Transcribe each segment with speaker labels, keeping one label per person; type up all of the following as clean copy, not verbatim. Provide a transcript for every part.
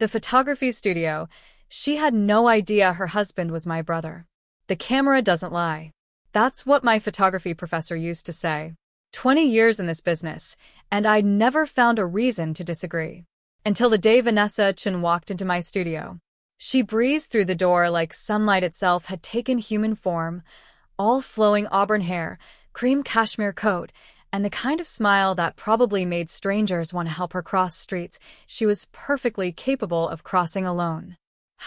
Speaker 1: The photography studio. She had no idea her husband was my brother. The camera doesn't lie. That's what my photography professor used to say. 20 years in this business, and I'd never found a reason to disagree. Until the day Vanessa Chen walked into my studio. She breezed through the door like sunlight itself had taken human form, all flowing auburn hair, cream cashmere coat, and the kind of smile that probably made strangers want to help her cross streets she was perfectly capable of crossing alone.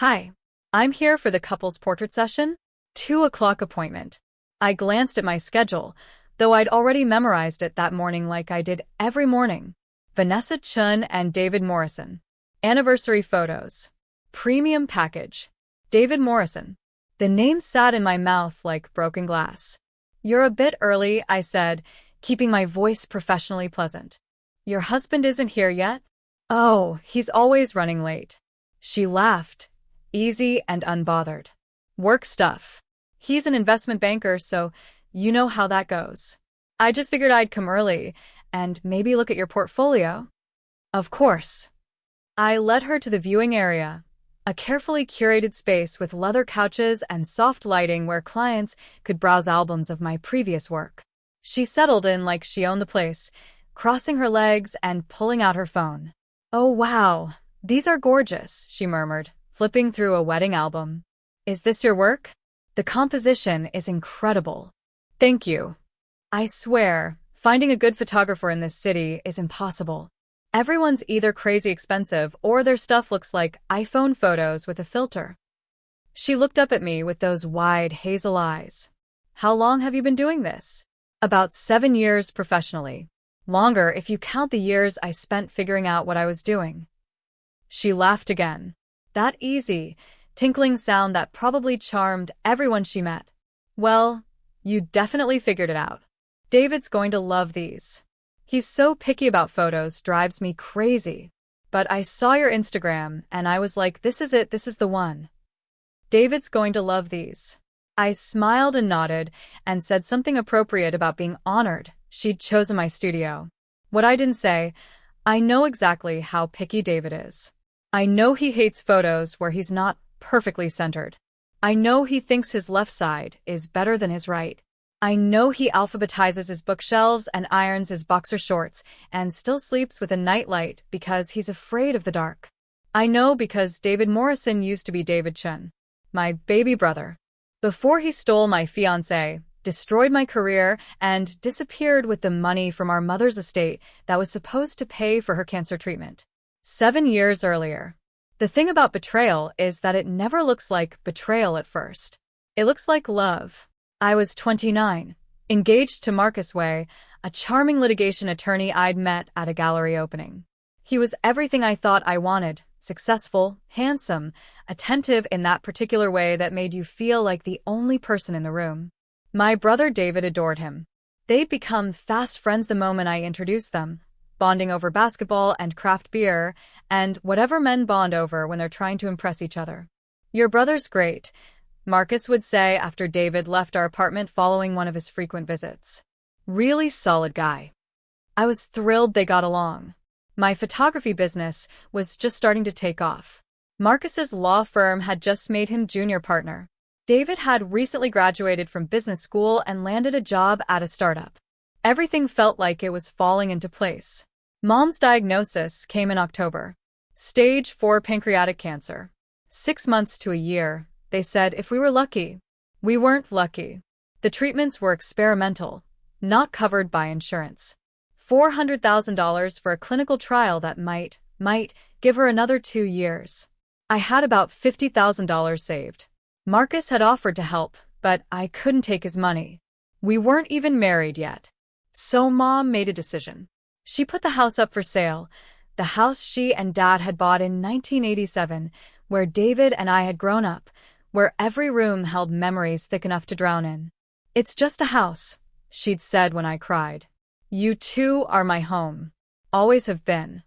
Speaker 1: "Hi. I'm here for the couple's portrait session. 2 o'clock appointment." I glanced at my schedule, though I'd already memorized it that morning like I did every morning. Vanessa Chen and David Morrison. Anniversary photos. Premium package. David Morrison. The name sat in my mouth like broken glass. "You're a bit early," I said, keeping my voice professionally pleasant. "Your husband isn't here yet?" "Oh, he's always running late." She laughed, easy and unbothered. "Work stuff. He's an investment banker, so you know how that goes. I just figured I'd come early and maybe look at your portfolio." "Of course." I led her to the viewing area, a carefully curated space with leather couches and soft lighting where clients could browse albums of my previous work. She settled in like she owned the place, crossing her legs and pulling out her phone. "Oh wow, these are gorgeous," she murmured, flipping through a wedding album. "Is this your work? The composition is incredible." "Thank you. I swear, finding a good photographer in this city is impossible. Everyone's either crazy expensive or their stuff looks like iPhone photos with a filter." She looked up at me with those wide hazel eyes. "How long have you been doing this?" "About 7 years professionally. Longer if you count the years I spent figuring out what I was doing." She laughed again. That easy, tinkling sound that probably charmed everyone she met. "Well, you definitely figured it out. David's going to love these. He's so picky about photos, drives me crazy. But I saw your Instagram, and I was like, this is it, this is the one. David's going to love these." I smiled and nodded, and said something appropriate about being honored she'd chosen my studio. What I didn't say, I know exactly how picky David is. I know he hates photos where he's not perfectly centered. I know he thinks his left side is better than his right. I know he alphabetizes his bookshelves and irons his boxer shorts and still sleeps with a nightlight because he's afraid of the dark. I know because David Morrison used to be David Chen, my baby brother, before he stole my fiancé, destroyed my career, and disappeared with the money from our mother's estate that was supposed to pay for her cancer treatment. 7 years earlier. The thing about Betrayal is that it never looks like betrayal at first. It looks like love. I was 29, engaged to Marcus Way, a charming litigation attorney I'd met at a gallery opening. He was everything I thought I wanted: successful, handsome, attentive in that particular way that made you feel like the only person in the room. My brother David adored him. They'd become fast friends the moment I introduced them, bonding over basketball and craft beer, and whatever men bond over when they're trying to impress each other. "Your brother's great," Marcus would say after David left our apartment following one of his frequent visits. "Really solid guy." I was thrilled they got along. My photography business was just starting to take off. Marcus's law firm had just made him junior partner. David had recently graduated from business school and landed a job at a startup. Everything felt like it was falling into place. Mom's diagnosis came in October. Stage 4 pancreatic cancer. 6 months to a year, they said, if we were lucky. We weren't lucky. The treatments were experimental, not covered by insurance. $400,000 for a clinical trial that might give her another 2 years. I had about $50,000 saved. Marcus had offered to help, but I couldn't take his money. We weren't even married yet. So Mom made a decision. She put the house up for sale, the house she and Dad had bought in 1987, where David and I had grown up, where every room held memories thick enough to drown in. "It's just a house," she'd said when I cried. "You two are my home. Always have been."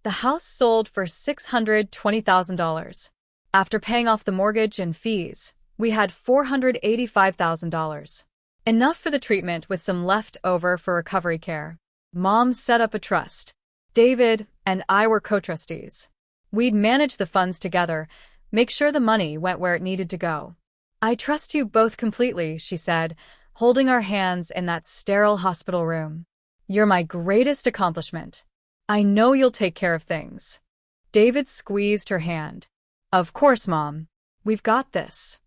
Speaker 1: The house sold for $620,000. After paying off the mortgage and fees, we had $485,000. Enough for the treatment with some left over for recovery care. Mom set up a trust. David and I were co-trustees. We'd manage the funds together, make sure the money went where it needed to go. I trust you both completely, she said, holding our hands in that sterile hospital room. You're my greatest accomplishment. I know you'll take care of things. David squeezed her hand. Of course, Mom. We've got this.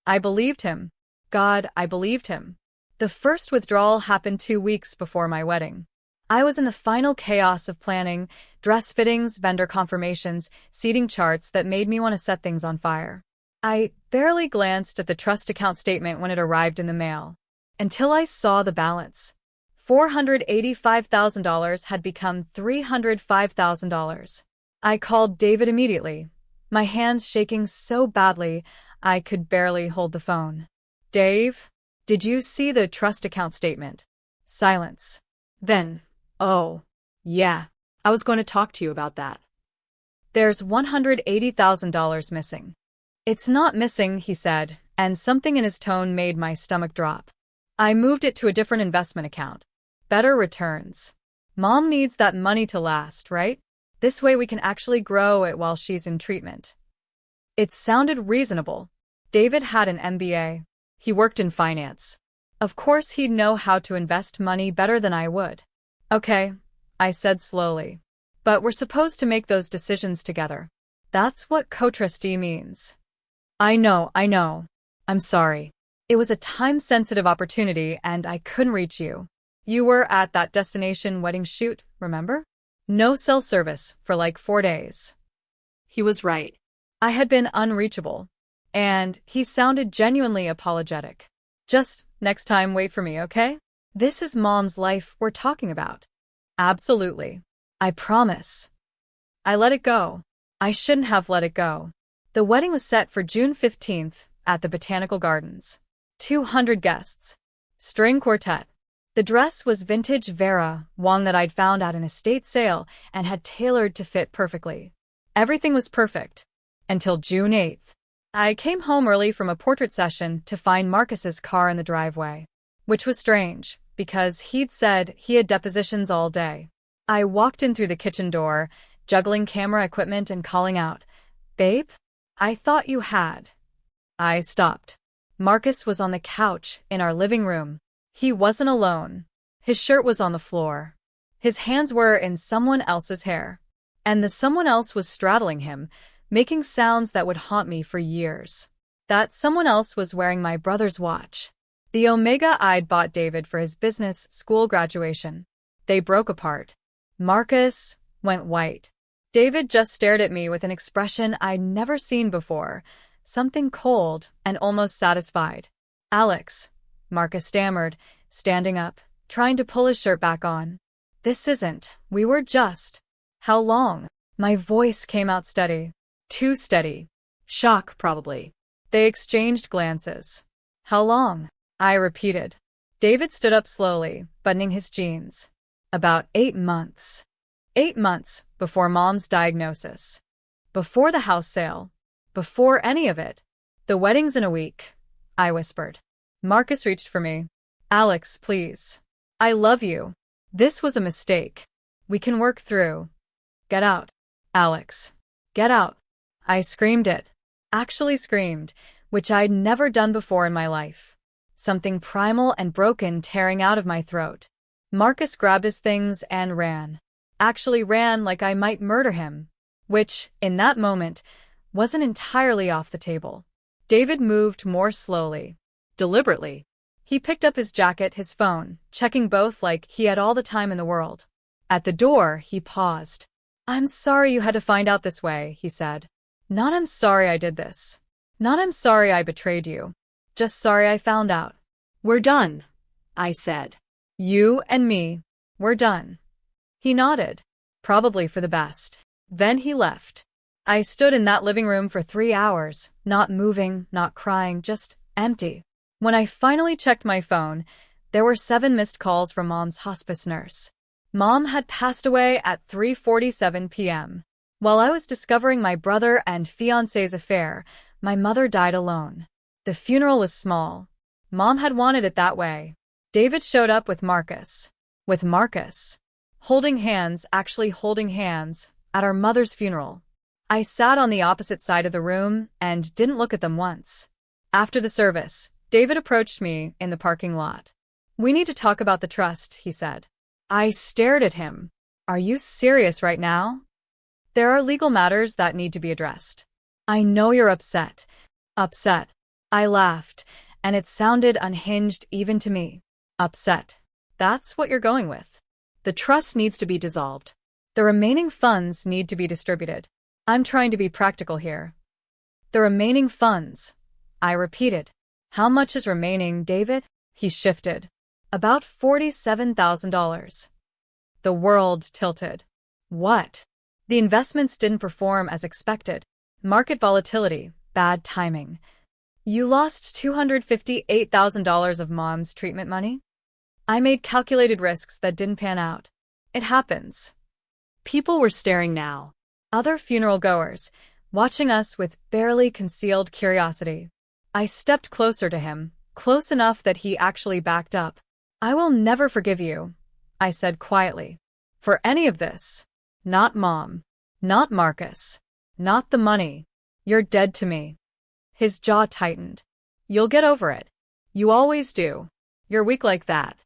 Speaker 1: I believed him. God, I believed him. The first withdrawal happened 2 weeks before my wedding. I was in the final chaos of planning, dress fittings, vendor confirmations, seating charts that made me want to set things on fire. I barely glanced at the trust account statement when it arrived in the mail. Until I saw the balance. $485,000 had become $305,000. I called David immediately, my hands shaking so badly I could barely hold the phone. Dave, did you see the trust account statement? Silence. Then, oh, yeah, I was going to talk to you about that. There's $180,000 missing. It's not missing, he said, and something in his tone made my stomach drop. I moved it to a different investment account. Better returns. Mom needs that money to last, right? This way we can actually grow it while she's in treatment. It sounded reasonable. David had an MBA. He worked in finance. Of course he'd know how to invest money better than I would. Okay, I said slowly. But we're supposed to make those decisions together. That's what co-trustee means. I know. I'm sorry. It was a time-sensitive opportunity and I couldn't reach you. You were at that destination wedding shoot, remember? No cell service for like 4 days. He was right. I had been unreachable. And he sounded genuinely apologetic. Just next time wait for me, okay? This is Mom's life we're talking about. Absolutely. I promise. I let it go. I shouldn't have let it go. The wedding was set for June 15th at the Botanical Gardens. 200 guests. String quartet. The dress was vintage Vera, one that I'd found at an estate sale and had tailored to fit perfectly. Everything was perfect. Until June 8th. I came home early from a portrait session to find Marcus's car in the driveway. Which was strange, because he'd said he had depositions all day. I walked in through the kitchen door, juggling camera equipment and calling out, "Babe? I thought you had." I stopped. Marcus was on the couch in our living room. He wasn't alone. His shirt was on the floor. His hands were in someone else's hair. And the someone else was straddling him, making sounds that would haunt me for years. That someone else was wearing my brother's watch. The Omega I'd bought David for his business school graduation. They broke apart. Marcus went white. David just stared at me with an expression I'd never seen before, something cold and almost satisfied. "Alex," Marcus stammered, standing up, trying to pull his shirt back on. "This isn't, we were just." "How long?" My voice came out steady. Too steady. Shock, probably. They exchanged glances. "How long?" I repeated. David stood up slowly, buttoning his jeans. "About 8 months. 8 months before Mom's diagnosis. Before the house sale. Before any of it. The wedding's in a week," I whispered. Marcus reached for me. "Alex, please. I love you. This was a mistake. We can work through." "Get out. Alex. Get out." I screamed it. Actually screamed, which I'd never done before in my life. Something primal and broken tearing out of my throat. Marcus grabbed his things and ran. Actually ran like I might murder him. Which, in that moment, wasn't entirely off the table. David moved more slowly. Deliberately. He picked up his jacket, his phone, checking both like he had all the time in the world. At the door, he paused. "I'm sorry you had to find out this way," he said. "Not I'm sorry I did this. Not I'm sorry I betrayed you. Just sorry I found out." "We're done," I said. "You and me. We're done." He nodded. Probably for the best. Then he left. I stood in that living room for 3 hours, not moving, not crying, just empty. When I finally checked my phone, there were 7 missed calls from Mom's hospice nurse. Mom had passed away at 3:47 p.m. While I was discovering my brother and fiancé's affair, my mother died alone. The funeral was small. Mom had wanted it that way. David showed up with Marcus. With Marcus. Holding hands, actually holding hands, at our mother's funeral. I sat on the opposite side of the room and didn't look at them once. After the service, David approached me in the parking lot. "We need to talk about the trust," he said. I stared at him. "Are you serious right now?" "There are legal matters that need to be addressed." "I know you're upset." "Upset." I laughed, and it sounded unhinged even to me. "Upset. That's what you're going with." "The trust needs to be dissolved. The remaining funds need to be distributed." "I'm trying to be practical here." "The remaining funds," I repeated. "How much is remaining, David?" He shifted. "About $47,000. The world tilted. "What?" "The investments didn't perform as expected. Market volatility, bad timing." "You lost $258,000 of Mom's treatment money?" "I made calculated risks that didn't pan out." "It happens." People were staring now. Other funeral goers, watching us with barely concealed curiosity. I stepped closer to him, close enough that he actually backed up. "I will never forgive you," I said quietly. "For any of this. Not Mom. Not Marcus. Not the money. You're dead to me." His jaw tightened. "You'll get over it. You always do. You're weak like that."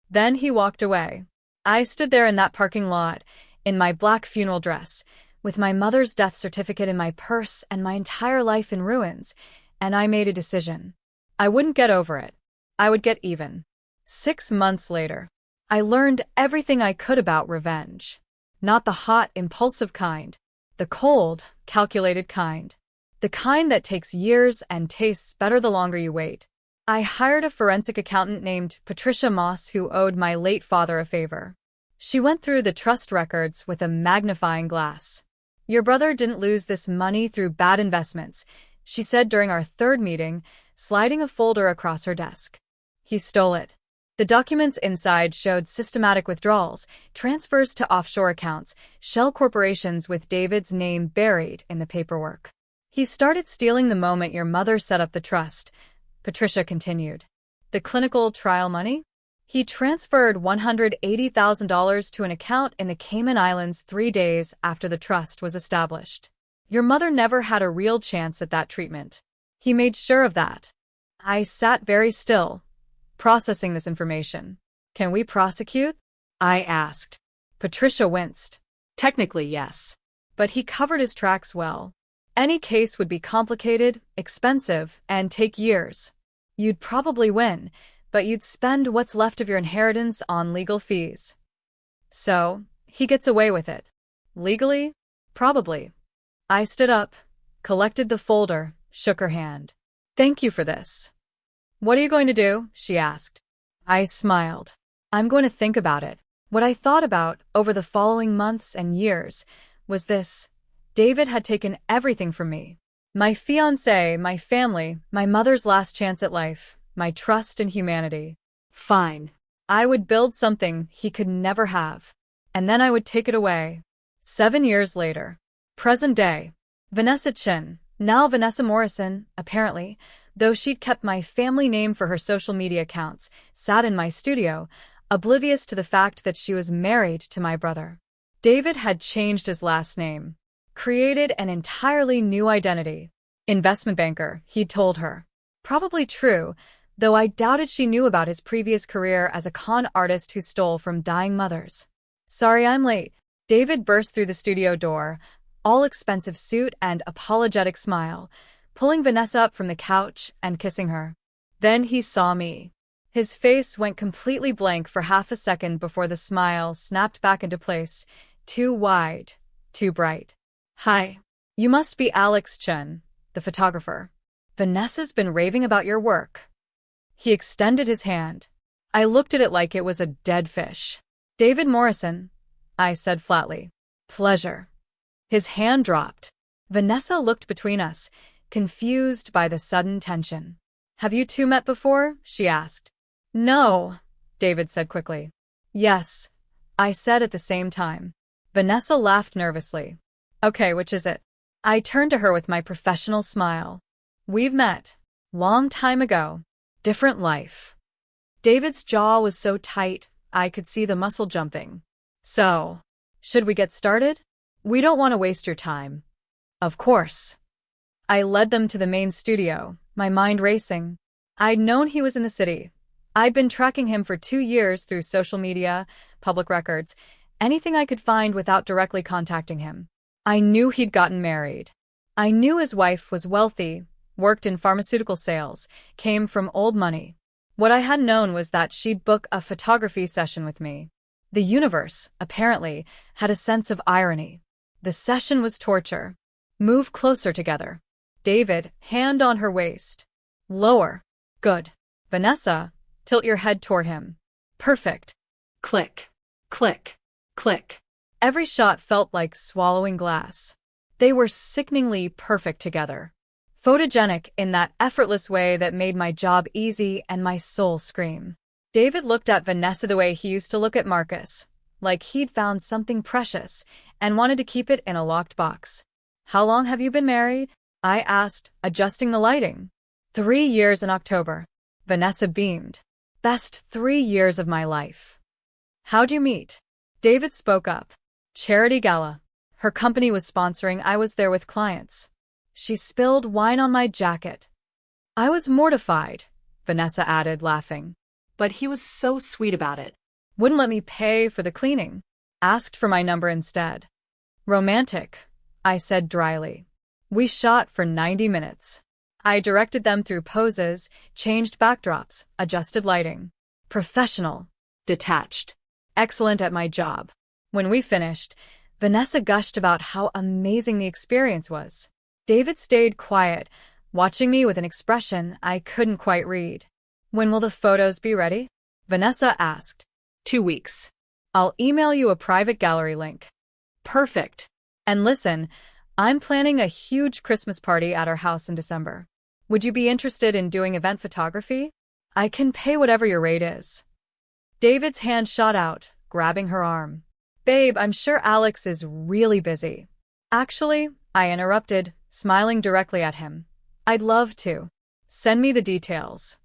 Speaker 1: Then he walked away. I stood there in that parking lot, in my black funeral dress, with my mother's death certificate in my purse and my entire life in ruins, and I made a decision. I wouldn't get over it. I would get even. 6 months later, I learned everything I could about revenge. Not the hot, impulsive kind. The cold, calculated kind. The kind that takes years and tastes better the longer you wait. I hired a forensic accountant named Patricia Moss who owed my late father a favor. She went through the trust records with a magnifying glass. "Your brother didn't lose this money through bad investments," she said during our third meeting, sliding a folder across her desk. "He stole it." The documents inside showed systematic withdrawals, transfers to offshore accounts, shell corporations with David's name buried in the paperwork. "He started stealing the moment your mother set up the trust," Patricia continued. "The clinical trial money? He transferred $180,000 to an account in the Cayman Islands 3 days after the trust was established. Your mother never had a real chance at that treatment. He made sure of that." I sat very still, processing this information. "Can we prosecute?" I asked. Patricia winced. "Technically, yes. But he covered his tracks well. Any case would be complicated, expensive, and take years. You'd probably win, but you'd spend what's left of your inheritance on legal fees. So, he gets away with it. Legally? Probably." I stood up, collected the folder, shook her hand. "Thank you for this." "What are you going to do?" she asked. I smiled. "I'm going to think about it." What I thought about over the following months and years was this. David had taken everything from me. My fiancé, my family, my mother's last chance at life, my trust in humanity. Fine. I would build something he could never have. And then I would take it away. 7 years later. Present day. Vanessa Chin, now Vanessa Morrison, apparently, though she'd kept my family name for her social media accounts, sat in my studio, oblivious to the fact that she was married to my brother. David had changed his last name. Created an entirely new identity. Investment banker, he'd told her. Probably true, though I doubted she knew about his previous career as a con artist who stole from dying mothers. "Sorry I'm late." David burst through the studio door, all expensive suit and apologetic smile, pulling Vanessa up from the couch and kissing her. Then he saw me. His face went completely blank for half a second before the smile snapped back into place, too wide, too bright. "Hi. You must be Alex Chen, the photographer. Vanessa's been raving about your work." He extended his hand. I looked at it like it was a dead fish. "David Morrison," I said flatly. "Pleasure." His hand dropped. Vanessa looked between us, confused by the sudden tension. "Have you two met before?" she asked. "No," David said quickly. "Yes," I said at the same time. Vanessa laughed nervously. "Okay, which is it?" I turned to her with my professional smile. "We've met. Long time ago. Different life." David's jaw was so tight, I could see the muscle jumping. "So, should we get started? We don't want to waste your time." Of course. I led them to the main studio, my mind racing. I'd known he was in the city. I'd been tracking him for 2 years through social media, public records, anything I could find without directly contacting him. I knew he'd gotten married. I knew his wife was wealthy, worked in pharmaceutical sales, came from old money. What I hadn't known was that she'd book a photography session with me. The universe, apparently, had a sense of irony. The session was torture. Move closer together. David, hand on her waist. Lower. Good. Vanessa, tilt your head toward him. Perfect. Click. Click. Click. Every shot felt like swallowing glass. They were sickeningly perfect together. Photogenic in that effortless way that made my job easy and my soul scream. David looked at Vanessa the way he used to look at Marcus, like he'd found something precious and wanted to keep it in a locked box. How long have you been married? I asked, adjusting the lighting. 3 years in October. Vanessa beamed. Best 3 years of my life. How'd you meet? David spoke up. Charity gala. Her company was sponsoring. I was there with clients. She spilled wine on my jacket. I was mortified, Vanessa added, laughing. But he was so sweet about it. Wouldn't let me pay for the cleaning. Asked for my number instead. Romantic, I said dryly. We shot for 90 minutes. I directed them through poses, changed backdrops, adjusted lighting. Professional. Detached. Excellent at my job. When we finished, Vanessa gushed about how amazing the experience was. David stayed quiet, watching me with an expression I couldn't quite read. When will the photos be ready? Vanessa asked. 2 weeks. I'll email you a private gallery link. Perfect. And listen, I'm planning a huge Christmas party at our house in December. Would you be interested in doing event photography? I can pay whatever your rate is. David's hand shot out, grabbing her arm. Babe, I'm sure Alex is really busy. Actually, I interrupted, smiling directly at him. I'd love to. Send me the details.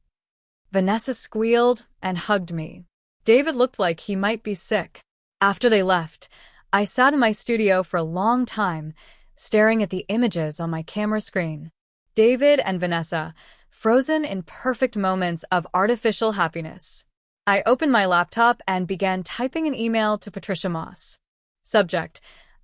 Speaker 1: Vanessa squealed and hugged me. David looked like he might be sick. After they left, I sat in my studio for a long time, staring at the images on my camera screen. David and Vanessa, frozen in perfect moments of artificial happiness. I opened my laptop and began typing an email to Patricia Moss. Subject: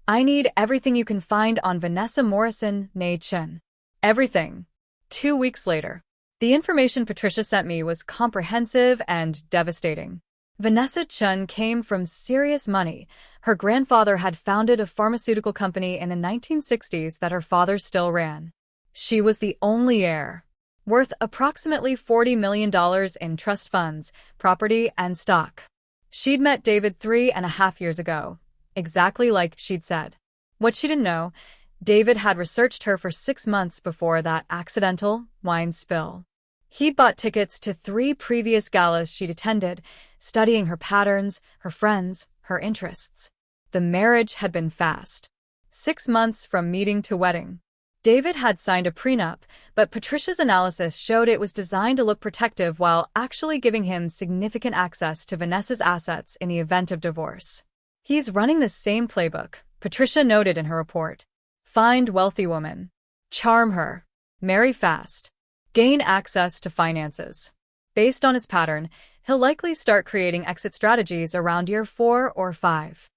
Speaker 1: I need everything you can find on Vanessa Morrison, née Chen. Everything. 2 weeks later. The information Patricia sent me was comprehensive and devastating. Vanessa Chen came from serious money. Her grandfather had founded a pharmaceutical company in the 1960s that her father still ran. She was the only heir, worth approximately $40 million in trust funds, property, and stock. She'd met David 3.5 years ago, exactly like she'd said. What she didn't know, David had researched her for 6 months before that accidental wine spill. He'd bought tickets to 3 previous galas she'd attended, studying her patterns, her friends, her interests. The marriage had been fast. 6 months from meeting to wedding. David had signed a prenup, but Patricia's analysis showed it was designed to look protective while actually giving him significant access to Vanessa's assets in the event of divorce. He's running the same playbook, Patricia noted in her report. Find wealthy woman. Charm her. Marry fast. Gain access to finances. Based on his pattern, he'll likely start creating exit strategies around year 4 or 5.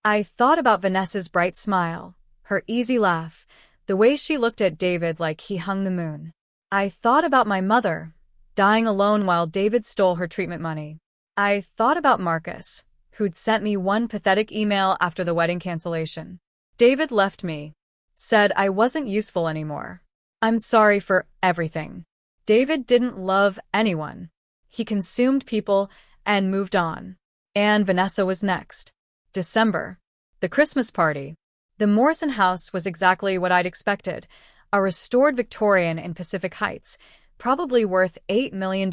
Speaker 1: I thought about Vanessa's bright smile, her easy laugh, the way she looked at David like he hung the moon. I thought about my mother, dying alone while David stole her treatment money. I thought about Marcus, who'd sent me one pathetic email after the wedding cancellation. David left me. Said I wasn't useful anymore. I'm sorry for everything. David didn't love anyone. He consumed people and moved on. And Vanessa was next. December. The Christmas party. The Morrison house was exactly what I'd expected. A restored Victorian in Pacific Heights, probably worth $8 million,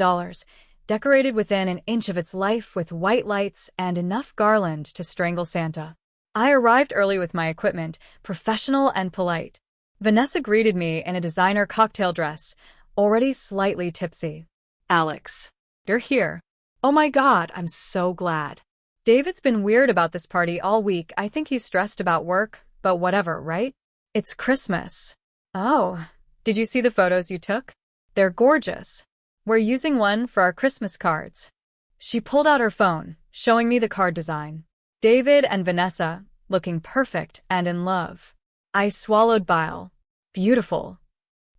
Speaker 1: decorated within an inch of its life with white lights and enough garland to strangle Santa. I arrived early with my equipment, professional and polite. Vanessa greeted me in a designer cocktail dress, already slightly tipsy. Alex, you're here. Oh my God, I'm so glad. David's been weird about this party all week. I think he's stressed about work, but whatever, right? It's Christmas. Oh, did you see the photos you took? They're gorgeous. We're using one for our Christmas cards. She pulled out her phone, showing me the card design. David and Vanessa, looking perfect and in love. I swallowed bile. Beautiful.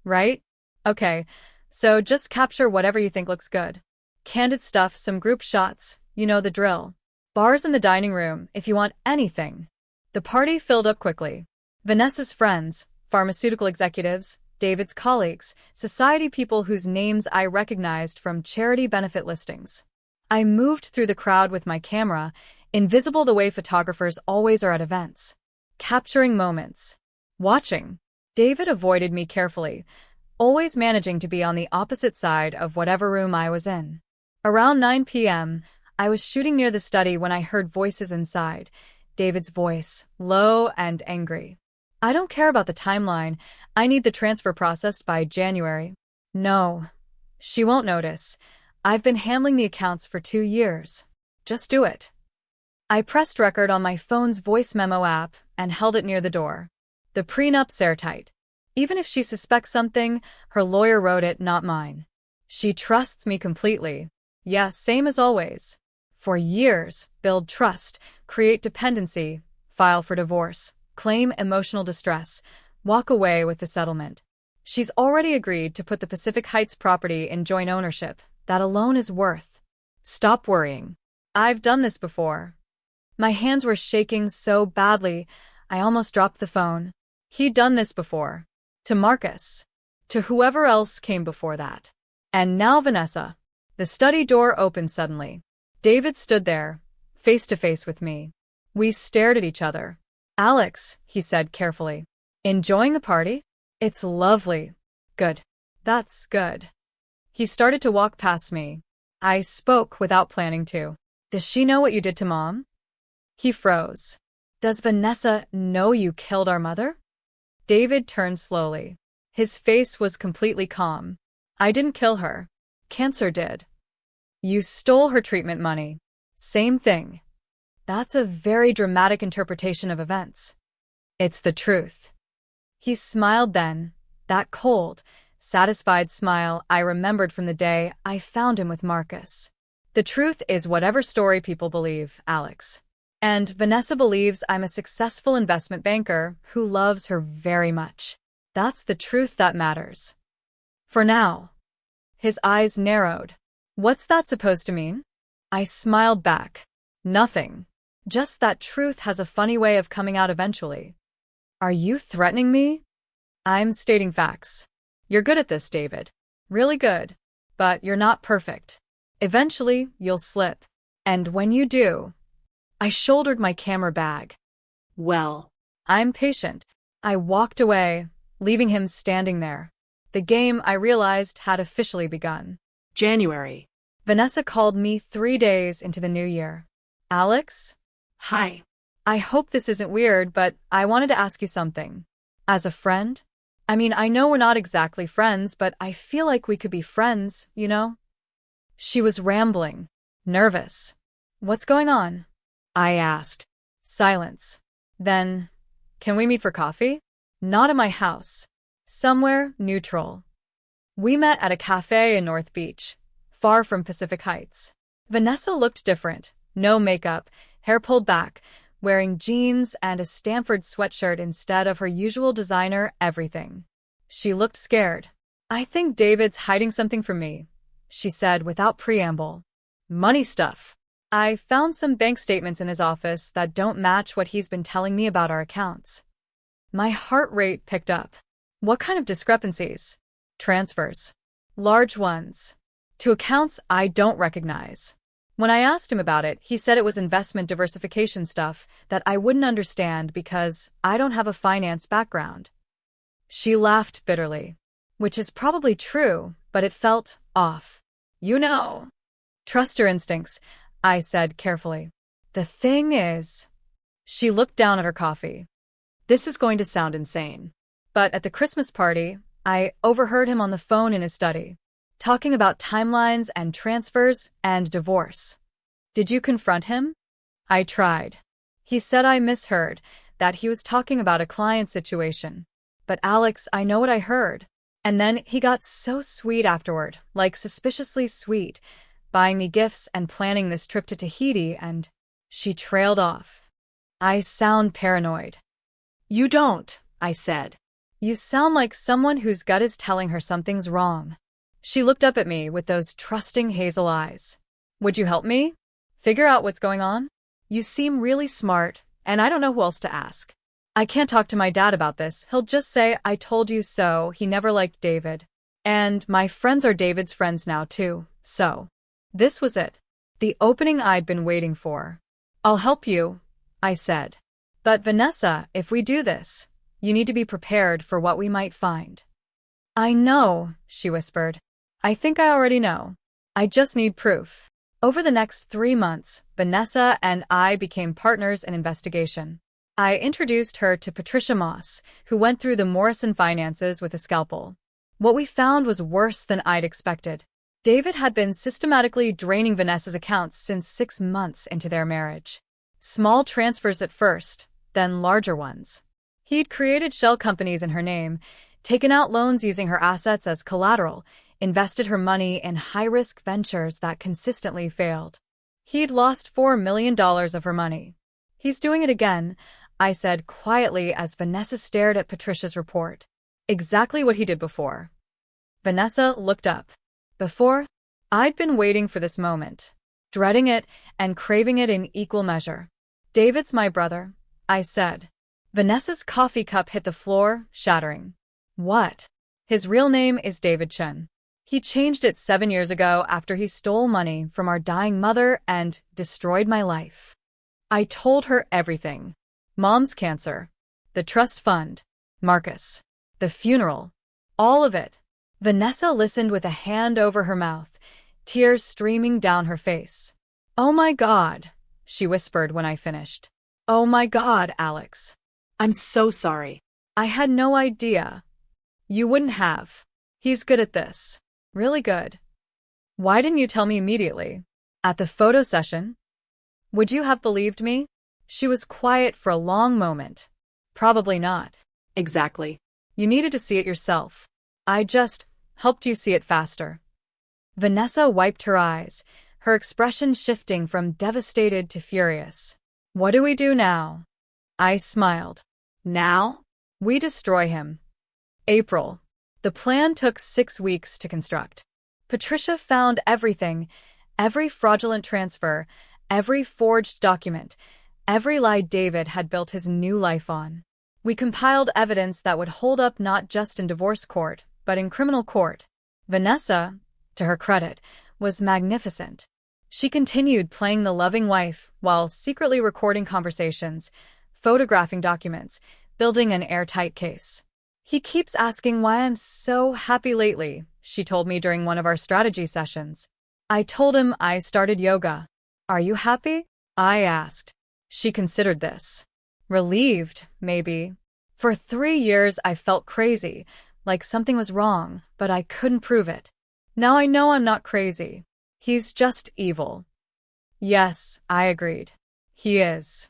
Speaker 1: Right? Okay, so just capture whatever you think looks good. Candid stuff, some group shots, you know the drill. Bars in the dining room, if you want anything. The party filled up quickly. Vanessa's friends, pharmaceutical executives, David's colleagues, society people whose names I recognized from charity benefit listings. I moved through the crowd with my camera, invisible the way photographers always are at events. Capturing moments. Watching. David avoided me carefully, always managing to be on the opposite side of whatever room I was in. Around 9 p.m., I was shooting near the study when I heard voices inside. David's voice, low and angry. I don't care about the timeline. I need the transfer processed by January. No, she won't notice. I've been handling the accounts for 2 years. Just do it. I pressed record on my phone's voice memo app and held it near the door. The prenup's airtight. Even if she suspects something, her lawyer wrote it, not mine. She trusts me completely. Yes, same as always. For years, build trust, create dependency, file for divorce, claim emotional distress, walk away with the settlement. She's already agreed to put the Pacific Heights property in joint ownership. That alone is worth. Stop worrying. I've done this before. My hands were shaking so badly, I almost dropped the phone. He'd done this before. To Marcus. To whoever else came before that. And now Vanessa. The study door opened suddenly. David stood there, face to face with me. We stared at each other. Alex, he said carefully. Enjoying the party? It's lovely. Good. That's good. He started to walk past me. I spoke without planning to. Does she know what you did to Mom? He froze. Does Vanessa know you killed our mother? David turned slowly. His face was completely calm. I didn't kill her. Cancer did. You stole her treatment money. Same thing. That's a very dramatic interpretation of events. It's the truth. He smiled then, that cold, satisfied smile I remembered from the day I found him with Marcus. The truth is whatever story people believe, Alex. And Vanessa believes I'm a successful investment banker who loves her very much. That's the truth that matters. For now. His eyes narrowed. What's that supposed to mean? I smiled back. Nothing. Just that truth has a funny way of coming out eventually. Are you threatening me? I'm stating facts. You're good at this, David. Really good. But you're not perfect. Eventually, you'll slip. And when you do... I shouldered my camera bag. Well, I'm patient. I walked away, leaving him standing there. The game, I realized, had officially begun. January. Vanessa called me 3 days into the new year. Alex? Hi. I hope this isn't weird, but I wanted to ask you something. As a friend? I mean, I know we're not exactly friends, but I feel like we could be friends, you know? She was rambling, nervous. What's going on? I asked. Silence. Then, can we meet for coffee? Not at my house. Somewhere neutral. We met at a cafe in North Beach, far from Pacific Heights. Vanessa looked different. No makeup, hair pulled back, wearing jeans and a Stanford sweatshirt instead of her usual designer everything. She looked scared. I think David's hiding something from me, she said without preamble. Money stuff. I found some bank statements in his office that don't match what he's been telling me about our accounts. My heart rate picked up. What kind of discrepancies? Transfers. Large ones. To accounts I don't recognize. When I asked him about it, he said it was investment diversification stuff that I wouldn't understand because I don't have a finance background. She laughed bitterly. Which is probably true, but it felt off. You know. Trust your instincts, I said carefully. The thing is... She looked down at her coffee. This is going to sound insane. But at the Christmas party, I overheard him on the phone in his study, talking about timelines and transfers and divorce. Did you confront him? I tried. He said I misheard, that he was talking about a client situation. But Alex, I know what I heard. And then he got so sweet afterward, like suspiciously sweet, buying me gifts and planning this trip to Tahiti, and she trailed off. I sound paranoid. You don't, I said. You sound like someone whose gut is telling her something's wrong. She looked up at me with those trusting hazel eyes. Would you help me figure out what's going on? You seem really smart, and I don't know who else to ask. I can't talk to my dad about this. He'll just say, I told you so. He never liked David. And my friends are David's friends now, too. So this was it. The opening I'd been waiting for. I'll help you, I said. But Vanessa, if we do this, you need to be prepared for what we might find. I know, she whispered. I think I already know. I just need proof. Over the next 3 months, Vanessa and I became partners in investigation. I introduced her to Patricia Moss, who went through the Morrison finances with a scalpel. What we found was worse than I'd expected. David had been systematically draining Vanessa's accounts since 6 months into their marriage. Small transfers at first, then larger ones. He'd created shell companies in her name, taken out loans using her assets as collateral, invested her money in high-risk ventures that consistently failed. He'd lost $4 million of her money. He's doing it again, I said quietly as Vanessa stared at Patricia's report. Exactly what he did before. Vanessa looked up. Before? I'd been waiting for this moment, dreading it and craving it in equal measure. David's my brother, I said. Vanessa's coffee cup hit the floor, shattering. What? His real name is David Chen. He changed it 7 years ago after he stole money from our dying mother and destroyed my life. I told her everything. Mom's cancer, the trust fund, Marcus, the funeral, all of it. Vanessa listened with a hand over her mouth, tears streaming down her face. Oh my God, she whispered when I finished. Oh my God, Alex. I'm so sorry. I had no idea. You wouldn't have. He's good at this. Really good. Why didn't you tell me immediately? At the photo session? Would you have believed me? She was quiet for a long moment. Probably not. Exactly. You needed to see it yourself. I just helped you see it faster. Vanessa wiped her eyes, her expression shifting from devastated to furious. What do we do now? I smiled. Now? We destroy him. April. The plan took 6 weeks to construct. Patricia found everything, every fraudulent transfer, every forged document, every lie David had built his new life on. We compiled evidence that would hold up not just in divorce court, but in criminal court. Vanessa, to her credit, was magnificent. She continued playing the loving wife while secretly recording conversations, photographing documents, building an airtight case. He keeps asking why I'm so happy lately, she told me during one of our strategy sessions. I told him I started yoga. Are you happy? I asked. She considered this. Relieved, maybe. For 3 years I felt crazy, like something was wrong, but I couldn't prove it. Now I know I'm not crazy. He's just evil. Yes, I agreed. He is.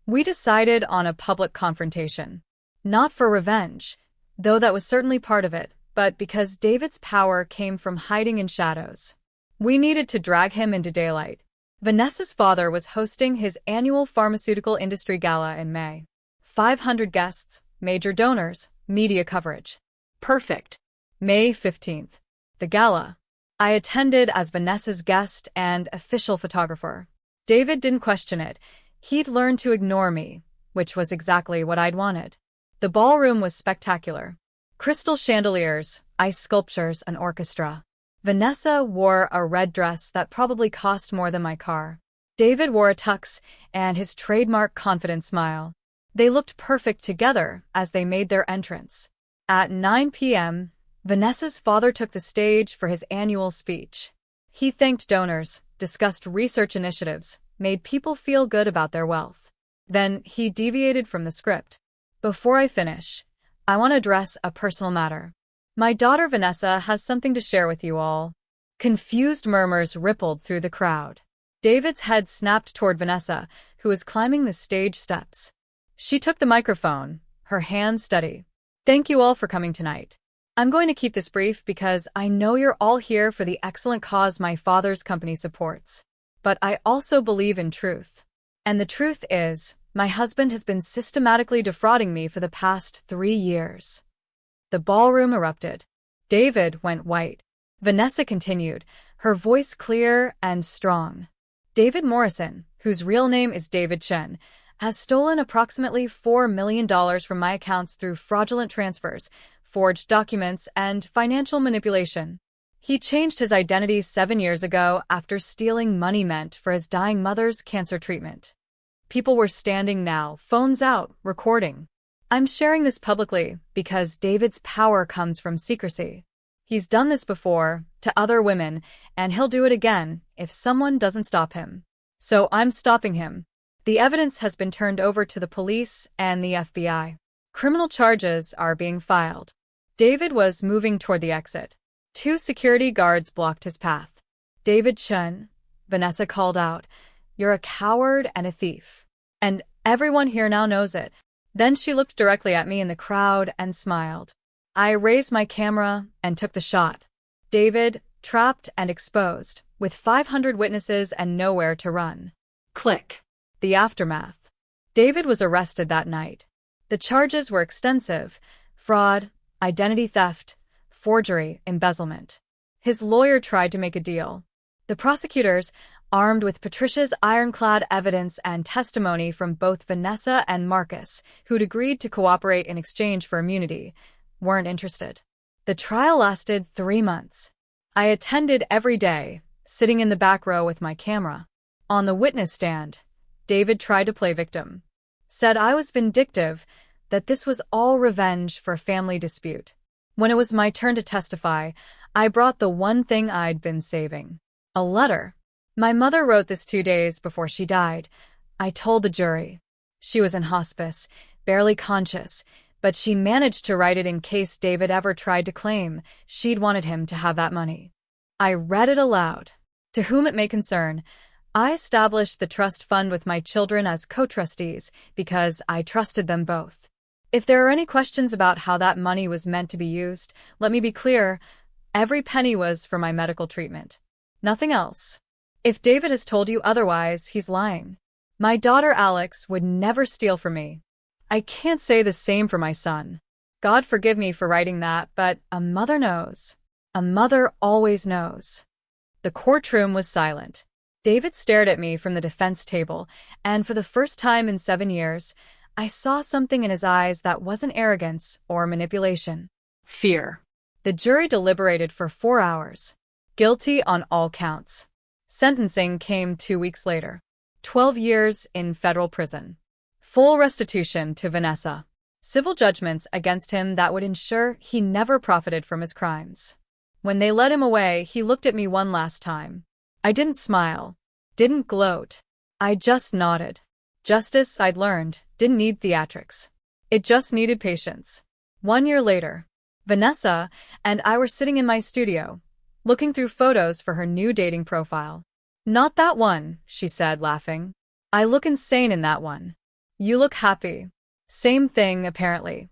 Speaker 1: We decided on a public confrontation. Not for revenge, though that was certainly part of it, but because David's power came from hiding in shadows. We needed to drag him into daylight. Vanessa's father was hosting his annual pharmaceutical industry gala in May. 500 guests, major donors, media coverage. Perfect. May 15th. The gala. I attended as Vanessa's guest and official photographer. David didn't question it. He'd learned to ignore me, which was exactly what I'd wanted. The ballroom was spectacular. Crystal chandeliers, ice sculptures, an orchestra. Vanessa wore a red dress that probably cost more than my car. David wore a tux and his trademark confident smile. They looked perfect together as they made their entrance. At 9 p.m., Vanessa's father took the stage for his annual speech. He thanked donors, discussed research initiatives, made people feel good about their wealth. Then he deviated from the script. Before I finish, I want to address a personal matter. My daughter Vanessa has something to share with you all. Confused murmurs rippled through the crowd. David's head snapped toward Vanessa, who was climbing the stage steps. She took the microphone, her hands steady. Thank you all for coming tonight. I'm going to keep this brief because I know you're all here for the excellent cause my father's company supports. But I also believe in truth. And the truth is, my husband has been systematically defrauding me for the past 3 years. The ballroom erupted. David went white. Vanessa continued, her voice clear and strong. David Morrison, whose real name is David Chen, has stolen approximately $4 million from my accounts through fraudulent transfers, forged documents, and financial manipulation. He changed his identity 7 years ago after stealing money meant for his dying mother's cancer treatment. People were standing now, phones out, recording. I'm sharing this publicly because David's power comes from secrecy. He's done this before, to other women, and he'll do it again if someone doesn't stop him. So I'm stopping him. The evidence has been turned over to the police and the FBI. Criminal charges are being filed. David was moving toward the exit. 2 security guards blocked his path. David Chen, Vanessa called out, you're a coward and a thief. And everyone here now knows it. Then she looked directly at me in the crowd and smiled. I raised my camera and took the shot. David, trapped and exposed, with 500 witnesses and nowhere to run. Click. The aftermath. David was arrested that night. The charges were extensive: fraud, identity theft, forgery, embezzlement. His lawyer tried to make a deal. The prosecutors, armed with Patricia's ironclad evidence and testimony from both Vanessa and Marcus, who'd agreed to cooperate in exchange for immunity, weren't interested. The trial lasted 3 months. I attended every day, sitting in the back row with my camera. On the witness stand, David tried to play victim. Said I was vindictive, that this was all revenge for a family dispute. When it was my turn to testify, I brought the one thing I'd been saving. A letter. My mother wrote this 2 days before she died. I told the jury. She was in hospice, barely conscious, but she managed to write it in case David ever tried to claim she'd wanted him to have that money. I read it aloud. To whom it may concern, I established the trust fund with my children as co-trustees because I trusted them both. If there are any questions about how that money was meant to be used, let me be clear, every penny was for my medical treatment. Nothing else. If David has told you otherwise, he's lying. My daughter Alex would never steal from me. I can't say the same for my son. God forgive me for writing that, but a mother knows. A mother always knows. The courtroom was silent. David stared at me from the defense table, and for the first time in 7 years, I saw something in his eyes that wasn't arrogance or manipulation. Fear. The jury deliberated for 4 hours. Guilty on all counts. Sentencing came 2 weeks later. 12 years in federal prison. Full restitution to Vanessa. Civil judgments against him that would ensure he never profited from his crimes. When they led him away, he looked at me one last time. I didn't smile, didn't gloat. I just nodded. Justice, I'd learned, didn't need theatrics. It just needed patience. 1 year later, Vanessa and I were sitting in my studio, looking through photos for her new dating profile. Not that one, she said, laughing. I look insane in that one. You look happy. Same thing, apparently.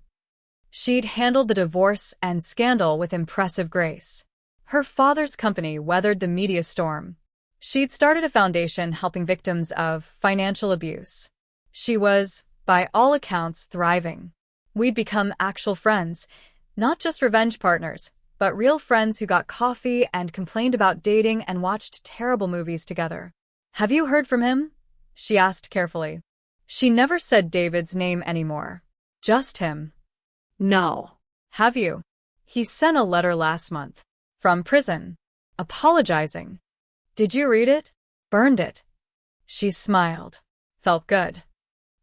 Speaker 1: She'd handled the divorce and scandal with impressive grace. Her father's company weathered the media storm. She'd started a foundation helping victims of financial abuse. She was, by all accounts, thriving. We'd become actual friends, not just revenge partners, but real friends who got coffee and complained about dating and watched terrible movies together. Have you heard from him? She asked carefully. She never said David's name anymore. Just him. No. Have you? He sent a letter last month. From prison. Apologizing. Did you read it? Burned it. She smiled. Felt good.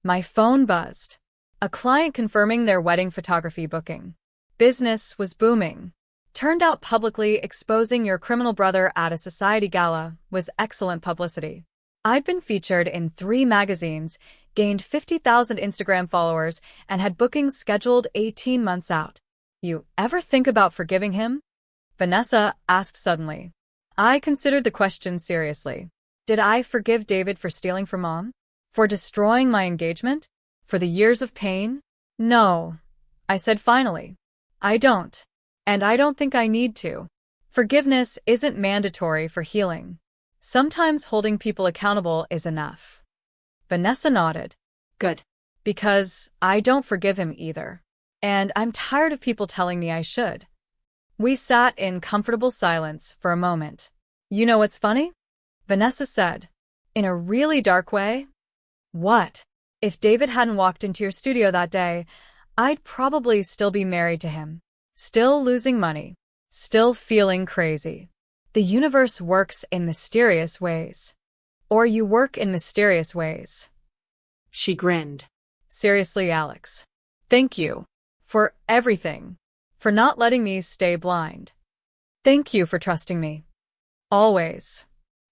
Speaker 1: My phone buzzed. A client confirming their wedding photography booking. Business was booming. Turned out publicly exposing your criminal brother at a society gala was excellent publicity. I'd been featured in 3 magazines, gained 50,000 Instagram followers, and had bookings scheduled 18 months out. You ever think about forgiving him? Vanessa asked suddenly. I considered the question seriously. Did I forgive David for stealing from Mom? For destroying my engagement? For the years of pain? No, I said finally. I don't. And I don't think I need to. Forgiveness isn't mandatory for healing. Sometimes holding people accountable is enough. Vanessa nodded.
Speaker 2: Good.
Speaker 1: Because I don't forgive him either. And I'm tired of people telling me I should. We sat in comfortable silence for a moment. You know what's funny? Vanessa said. In a really dark way? What? If David hadn't walked into your studio that day, I'd probably still be married to him. Still losing money. Still feeling crazy. The universe works in mysterious ways. Or you work in mysterious ways.
Speaker 2: She grinned.
Speaker 1: Seriously, Alex. Thank you. For everything. For not letting me stay blind. Thank you for trusting me. Always.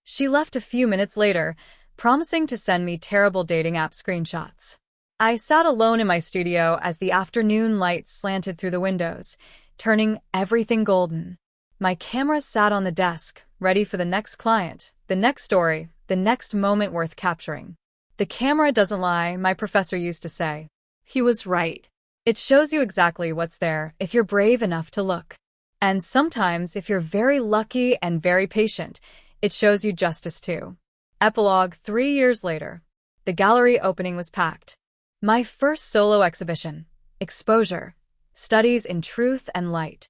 Speaker 1: She left a few minutes later, promising to send me terrible dating app screenshots. I sat alone in my studio as the afternoon light slanted through the windows, turning everything golden. My camera sat on the desk, ready for the next client, the next story, the next moment worth capturing. The camera doesn't lie, my professor used to say. He was right. It shows you exactly what's there if you're brave enough to look. And sometimes, if you're very lucky and very patient, it shows you justice too. Epilogue 3 years later. The gallery opening was packed. My first solo exhibition, Exposure, Studies in Truth and Light.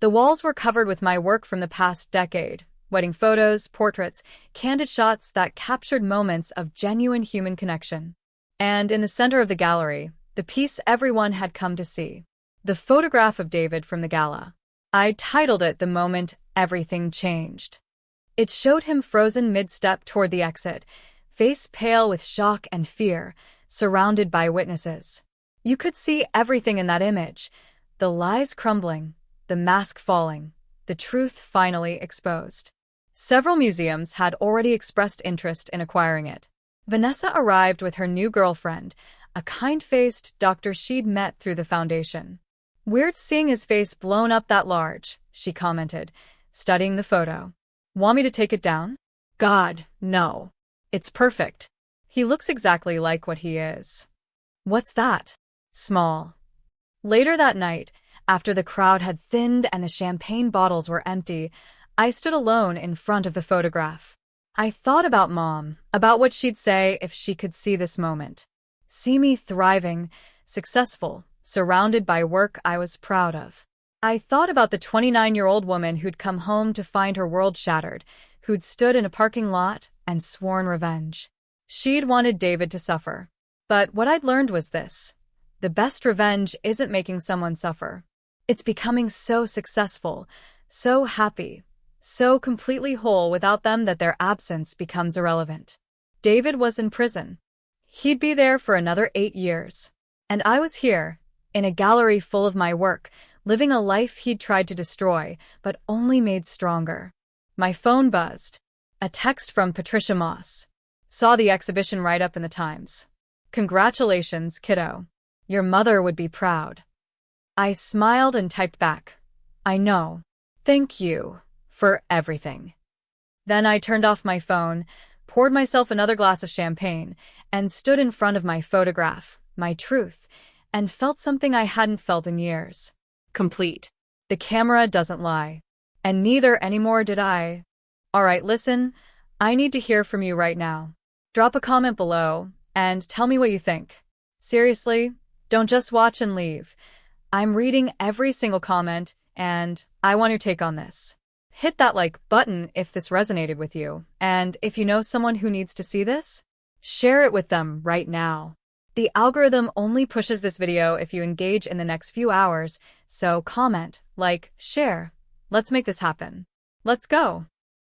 Speaker 1: The walls were covered with my work from the past decade, wedding photos, portraits, candid shots that captured moments of genuine human connection. And in the center of the gallery, the piece everyone had come to see. The photograph of David from the gala. I titled it The Moment Everything Changed. It showed him frozen mid-step toward the exit, face pale with shock and fear, surrounded by witnesses. You could see everything in that image. The lies crumbling, the mask falling, the truth finally exposed. Several museums had already expressed interest in acquiring it. Vanessa arrived with her new girlfriend, a kind-faced doctor she'd met through the foundation. Weird seeing his face blown up that large, she commented, studying the photo. Want me to take it down? God, no. It's perfect. He looks exactly like what he is. What's that? Small. Later that night, after the crowd had thinned and the champagne bottles were empty, I stood alone in front of the photograph. I thought about Mom, about what she'd say if she could see this moment. See me thriving, successful, surrounded by work I was proud of. I thought about the 29-year-old woman who'd come home to find her world shattered, who'd stood in a parking lot and sworn revenge. She'd wanted David to suffer. But what I'd learned was this. The best revenge isn't making someone suffer. It's becoming so successful, so happy, so completely whole without them that their absence becomes irrelevant. David was in prison. He'd be there for another 8 years. And I was here, in a gallery full of my work, living a life he'd tried to destroy, but only made stronger. My phone buzzed. A text from Patricia Moss. Saw the exhibition write-up in the Times. Congratulations, kiddo. Your mother would be proud. I smiled and typed back. I know. Thank you for everything. Then I turned off my phone, poured myself another glass of champagne, and stood in front of my photograph, my truth, and felt something I hadn't felt in years. Complete. The camera doesn't lie. And neither anymore did I. Alright, listen, I need to hear from you right now. Drop a comment below, and tell me what you think. Seriously, don't just watch and leave. I'm reading every single comment, and I want your take on this. Hit that like button if this resonated with you, and if you know someone who needs to see this, share it with them right now. The algorithm only pushes this video if you engage in the next few hours, so comment, like, share. Let's make this happen. Let's go.